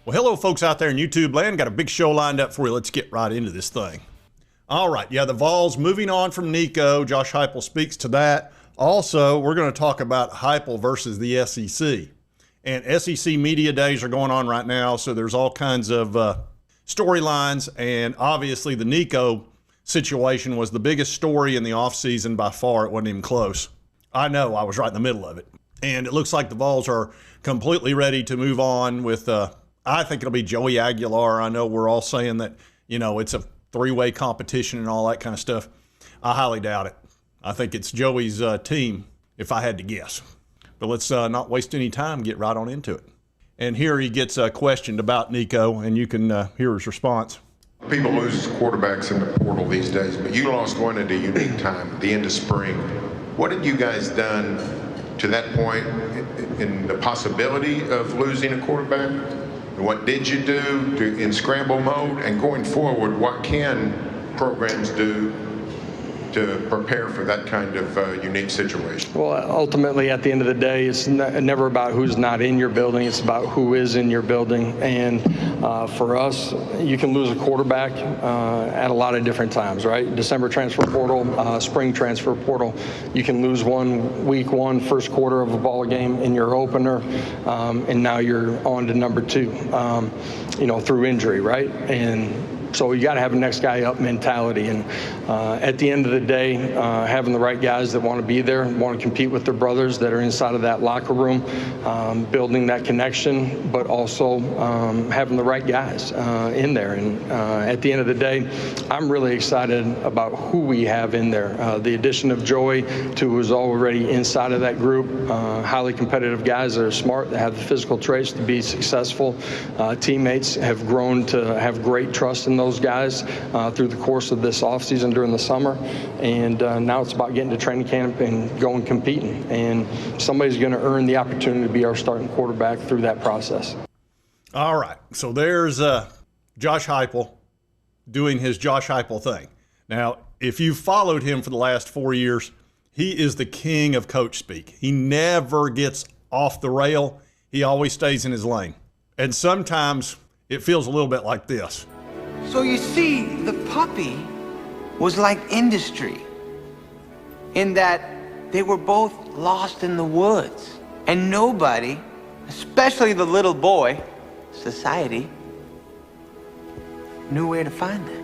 Well, hello, folks out there in YouTube land. Got a big show lined up for you. Let's get right into this thing. All right. Yeah, the Vols moving on from Nico. Josh Heupel speaks to that. Also, we're going to talk about Heupel versus the SEC. And SEC media days are going on right now, so there's all kinds of storylines. And obviously, the Nico situation was the biggest story in the offseason by far. It wasn't even close. I know. I was right in the middle of it. And it looks like the Vols are completely ready to move on with I think it'll be Joey Aguilar. I know we're all saying that, you know, it's a three-way competition and all that kind of stuff. I highly doubt it. I think it's Joey's team, if I had to guess. But let's not waste any time, get right on into it. And here he gets questioned about Nico, and you can hear his response. People lose quarterbacks in the portal these days, but you lost one at a unique time, at the end of spring. What had you guys done to that point in the possibility of losing a quarterback? What did you do in scramble mode? And going forward, what can programs do to prepare for that kind of unique situation? Well, ultimately, at the end of the day, it's never about who's not in your building. It's about who is in your building. And for us, you can lose a quarterback at a lot of different times, right? December transfer portal, spring transfer portal. You can lose one week one, first quarter of a ball game in your opener, and now you're on to number two, through injury, right? And so you got to have a next guy up mentality. And at the end of the day, having the right guys that want to be there, want to compete with their brothers that are inside of that locker room, building that connection, but also having the right guys in there. And at the end of the day, I'm really excited about who we have in there. The addition of Joey, who's already inside of that group, highly competitive guys that are smart, that have the physical traits to be successful. Teammates have grown to have great trust in those guys through the course of this offseason during the summer, and now it's about getting to training camp and going competing, and somebody's going to earn the opportunity to be our starting quarterback through that process. All right, so there's Josh Heupel doing his Josh Heupel thing. Now, if you've followed him for the last 4 years, he is the king of coach speak. He never gets off the rail. He always stays in his lane, and sometimes it feels a little bit like this. So you see, the puppy was like industry in that they were both lost in the woods, and nobody, especially the little boy, society, knew where to find them.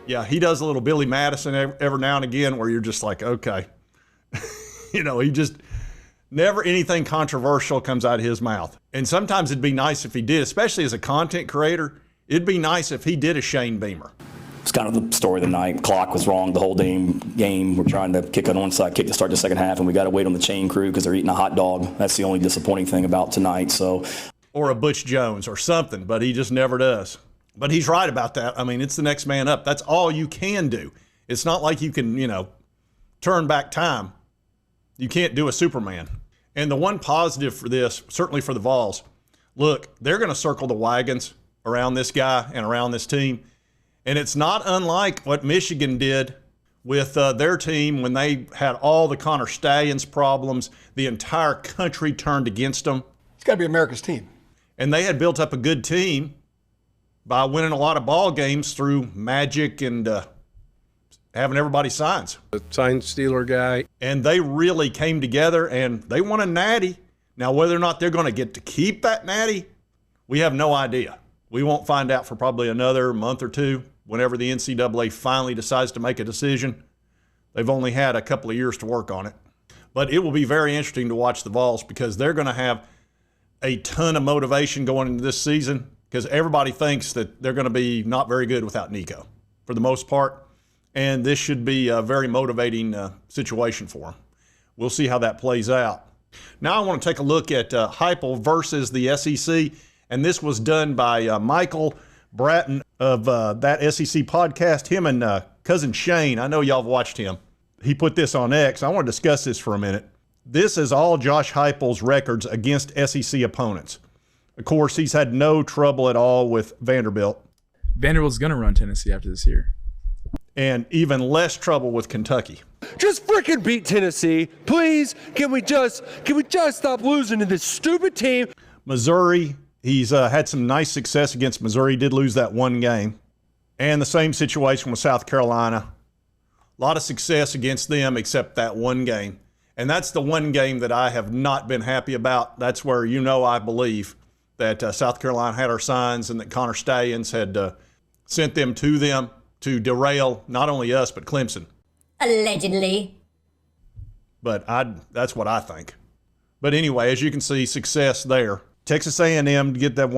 Yeah, he does a little Billy Madison every now and again where you're just like, okay. He just never anything controversial comes out of his mouth. And sometimes it'd be nice if he did, especially as a content creator. It'd be nice if he did a Shane Beamer. It's kind of the story of the night. Clock was wrong the whole game. We're trying to kick an onside kick to start the second half, and we got to wait on the chain crew because they're eating a hot dog. That's the only disappointing thing about tonight. Or a Butch Jones or something, but he just never does. But he's right about that. I mean, it's the next man up. That's all you can do. It's not like you can, turn back time. You can't do a Superman. And the one positive for this, certainly for the Vols, look, they're going to circle the wagons around this guy and around this team. And it's not unlike what Michigan did with their team when they had all the Connor Stallions problems. The entire country turned against them. It's got to be America's team. And they had built up a good team by winning a lot of ball games through magic and having everybody signs. The sign stealer guy. And they really came together and they won a natty. Now, whether or not they're going to get to keep that natty, we have no idea. We won't find out for probably another month or two whenever the NCAA finally decides to make a decision. They've only had a couple of years to work on it. But it will be very interesting to watch the Vols because they're going to have a ton of motivation going into this season because everybody thinks that they're going to be not very good without Nico for the most part. And this should be a very motivating situation for them. We'll see how that plays out. Now I want to take a look at Heupel versus the SEC. And this was done by Michael Bratton of that SEC podcast. Him and cousin Shane, I know y'all have watched him. He put this on X. I want to discuss this for a minute. This is all Josh Heupel's records against SEC opponents. Of course, he's had no trouble at all with Vanderbilt. Vanderbilt's going to run Tennessee after this year. And even less trouble with Kentucky. Just freaking beat Tennessee. Please, can we just stop losing to this stupid team? Missouri, he's had some nice success against Missouri. He did lose that one game. And the same situation with South Carolina. A lot of success against them except that one game. And that's the one game that I have not been happy about. That's where, I believe that South Carolina had our signs and that Connor Stallions had sent them to derail not only us, but Clemson. Allegedly. But that's what I think. But anyway, as you can see, success there. Texas A&M did get that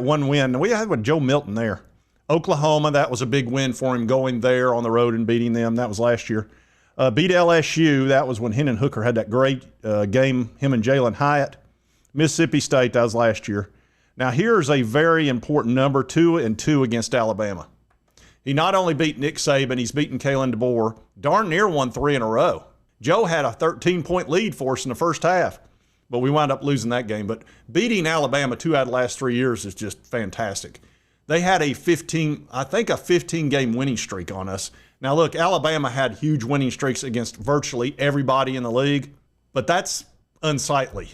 one win. We had with Joe Milton there. Oklahoma, that was a big win for him going there on the road and beating them. That was last year. Beat LSU. That was when Hendon Hooker had that great game, him and Jalen Hyatt. Mississippi State, that was last year. Now here's a very important number, 2-2 against Alabama. He not only beat Nick Saban, he's beaten Kalen DeBoer. Darn near won 3 in a row. Joe had a 13-point lead for us in the first half, but we wound up losing that game. But beating Alabama 2 out of the last 3 years is just fantastic. They had a 15-game winning streak on us. Now, look, Alabama had huge winning streaks against virtually everybody in the league, but that's unsightly.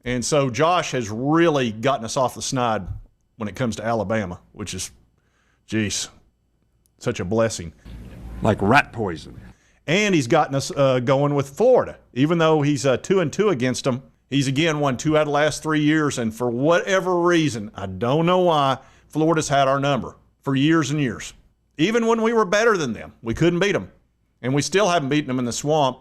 And so Josh has really gotten us off the snide when it comes to Alabama, which is, such a blessing. Like rat poison. And he's gotten us going with Florida. Even though he's 2-2 against them, he's again won 2 out of the last 3 years. And for whatever reason, I don't know why, Florida's had our number for years and years. Even when we were better than them, we couldn't beat them. And we still haven't beaten them in the swamp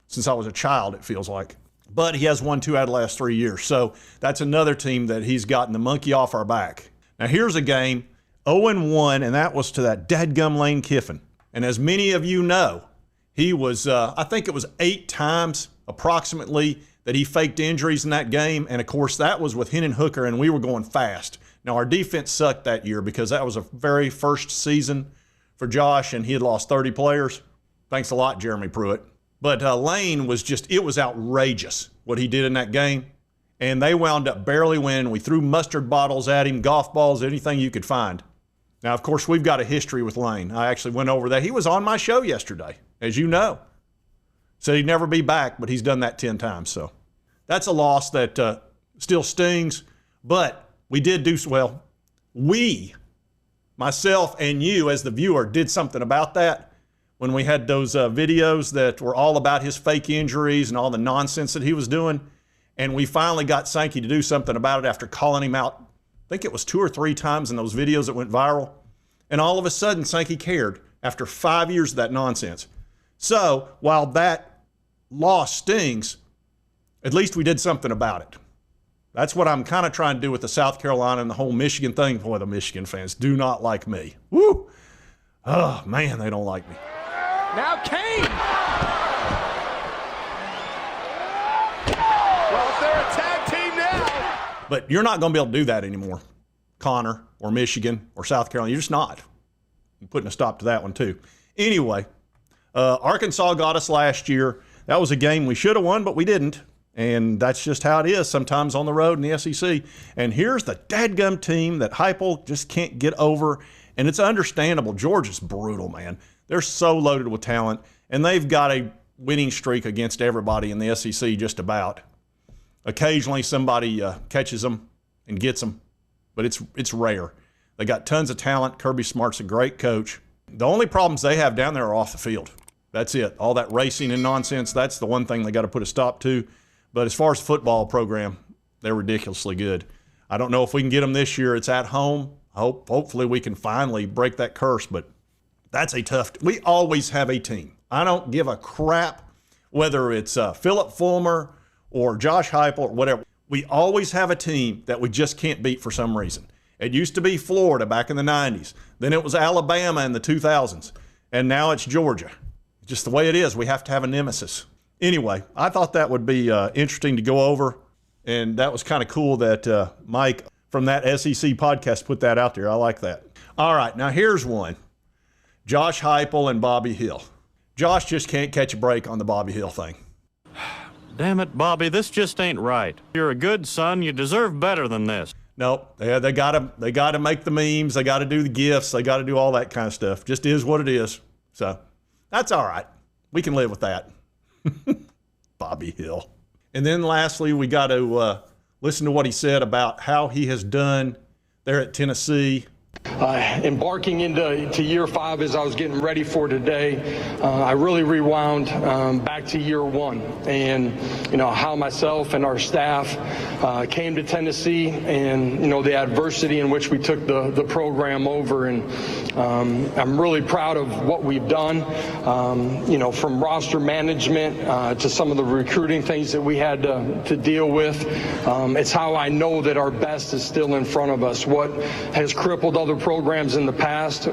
since I was a child, it feels like. But he has won 2 out of the last 3 years. So that's another team that he's gotten the monkey off our back. Now here's a game, 0-1, and that was to that dadgum Lane Kiffin. And as many of you know, he was, I think it was 8 times approximately that he faked injuries in that game. And of course, that was with Hendon Hooker, and we were going fast. Now, our defense sucked that year because that was a very first season for Josh, and he had lost 30 players. Thanks a lot, Jeremy Pruitt. But Lane was it was outrageous what he did in that game. And they wound up barely winning. We threw mustard bottles at him, golf balls, anything you could find. Now, of course, we've got a history with Lane. I actually went over that. He was on my show yesterday, as you know. Said he'd never be back, but he's done that 10 times. So that's a loss that still stings. But we did do well. We, myself and you as the viewer, did something about that when we had those videos that were all about his fake injuries and all the nonsense that he was doing. And we finally got Sankey to do something about it after calling him out. I think it was 2 or 3 times in those videos that went viral. And all of a sudden, Sankey cared after 5 years of that nonsense. So while that loss stings, at least we did something about it. That's what I'm kind of trying to do with the South Carolina and the whole Michigan thing. Boy, the Michigan fans do not like me. Woo! Oh, man, they don't like me. Now Kane! Well, they're a tag team now. But you're not going to be able to do that anymore, Connor or Michigan or South Carolina. You're just not. I'm putting a stop to that one, too. Anyway, Arkansas got us last year. That was a game we should have won, but we didn't. And that's just how it is sometimes on the road in the SEC. And here's the dadgum team that Heupel just can't get over. And it's understandable. Georgia's brutal, man. They're so loaded with talent. And they've got a winning streak against everybody in the SEC just about. Occasionally somebody catches them and gets them. But it's rare. They got tons of talent. Kirby Smart's a great coach. The only problems they have down there are off the field. That's it. All that racing and nonsense, that's the one thing they got to put a stop to. But as far as football program, they're ridiculously good. I don't know if we can get them this year. It's at home. Hopefully we can finally break that curse, but that's a tough – we always have a team. I don't give a crap whether it's Philip Fulmer or Josh Heupel or whatever. We always have a team that we just can't beat for some reason. It used to be Florida back in the 90s. Then it was Alabama in the 2000s. And now it's Georgia. Just the way it is. We have to have a nemesis. Anyway, I thought that would be interesting to go over, and that was kind of cool that Mike from that SEC podcast put that out there. I like that. All right, now here's one. Josh Heupel and Bobby Hill. Josh just can't catch a break on the Bobby Hill thing. Damn it, Bobby, this just ain't right. You're a good son. You deserve better than this. Nope, they gotta make the memes. They got to do the GIFs. They got to do all that kind of stuff. Just is what it is. So that's all right. We can live with that. Bobby Hill. And then lastly, we got to Listen to what he said about how he has done there at Tennessee. Embarking into year 5 as I was getting ready for today, I really rewound back to year 1 and, how myself and our staff came to Tennessee and, the adversity in which we took the program over. And I'm really proud of what we've done, from roster management to some of the recruiting things that we had to deal with. It's how I know that our best is still in front of us. What has crippled other programs in the past,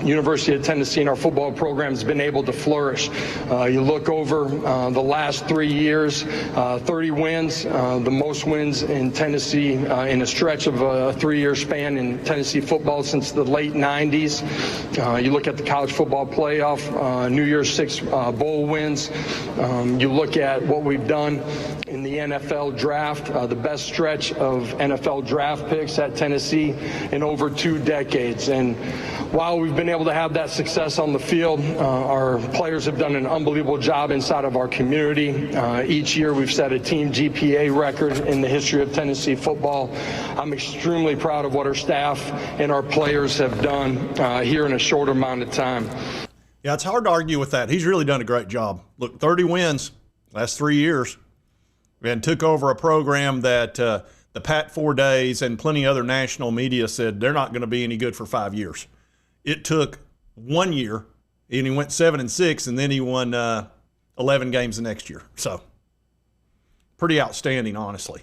University of Tennessee and our football program has been able to flourish. You look over the last 3 years, 30 wins, the most wins in Tennessee in a stretch of a 3-year span in Tennessee football since the late 90s. You look at the college football playoff, New Year's 6 bowl wins. You look at what we've done in the NFL draft, the best stretch of NFL draft picks at Tennessee in over 2 decades. And while we've been able to have that success on the field, our players have done an unbelievable job inside of our community. Each year we've set a team GPA record in the history of Tennessee football. I'm extremely proud of what our staff and our players have done here in a short amount of time. Yeah, it's hard to argue with that. He's really done a great job. Look, 30 wins last 3 years, and took over a program that the Pat 4 Days and plenty of other national media said they're not going to be any good for 5 years. It took 1 year, and he went 7-6, and then he won 11 games the next year. So pretty outstanding, honestly.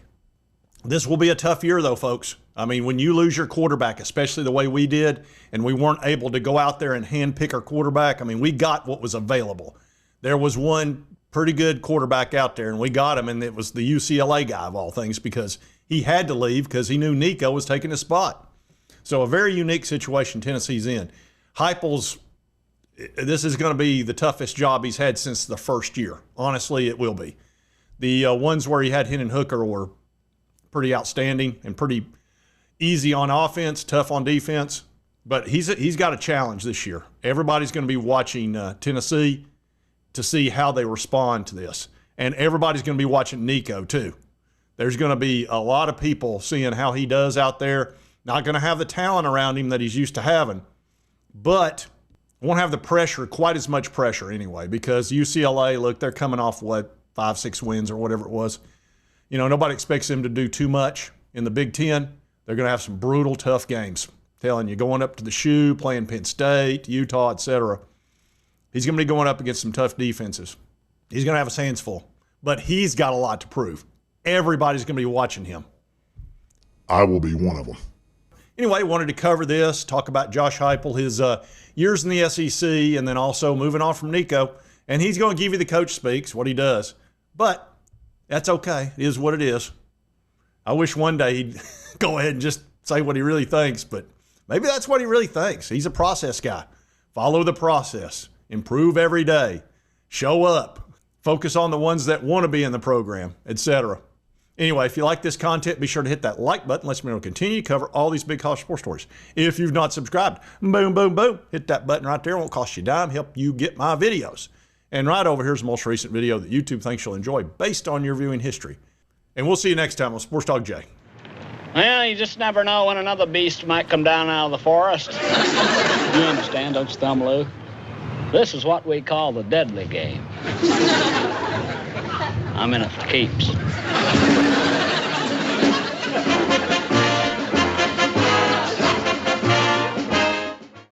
This will be a tough year, though, folks. I mean, when you lose your quarterback, especially the way we did, and we weren't able to go out there and handpick our quarterback, I mean, we got what was available. There was one pretty good quarterback out there, and we got him, and it was the UCLA guy of all things, because he had to leave because he knew Nico was taking his spot. So a very unique situation Tennessee's in. Heupel's, this is going to be the toughest job he's had since the first year. Honestly, it will be. The ones where he had Hendon Hooker were pretty outstanding and pretty easy on offense, tough on defense. But he's got a challenge this year. Everybody's going to be watching Tennessee to see how they respond to this. And everybody's going to be watching Nico too. There's going to be a lot of people seeing how he does out there. Not going to have the talent around him that he's used to having, but won't have the pressure, quite as much pressure anyway, because UCLA, look, they're coming off, 5-6 wins or whatever it was. Nobody expects them to do too much in the Big Ten. They're going to have some brutal, tough games. Telling you, going up to the Shoe, playing Penn State, Utah, etc. He's going to be going up against some tough defenses. He's going to have his hands full, but he's got a lot to prove. Everybody's going to be watching him. I will be one of them. Anyway, wanted to cover this, talk about Josh Heupel, his years in the SEC, and then also moving on from Nico. And he's going to give you the coach speaks, what he does. But that's okay. It is what it is. I wish one day he'd go ahead and just say what he really thinks, but maybe that's what he really thinks. He's a process guy. Follow the process. Improve every day. Show up. Focus on the ones that want to be in the program, etc. Anyway, if you like this content, be sure to hit that like button. Let's continue to cover all these big college sports stories. If you've not subscribed, boom, boom, boom. Hit that button right there. It won't cost you a dime. Help you get my videos. And right over here's the most recent video that YouTube thinks you'll enjoy based on your viewing history. And we'll see you next time on Sports Talk Jay. Well, you just never know when another beast might come down out of the forest. You understand, don't you, Thumbaloo? This is what we call the deadly game. I'm in it for keeps.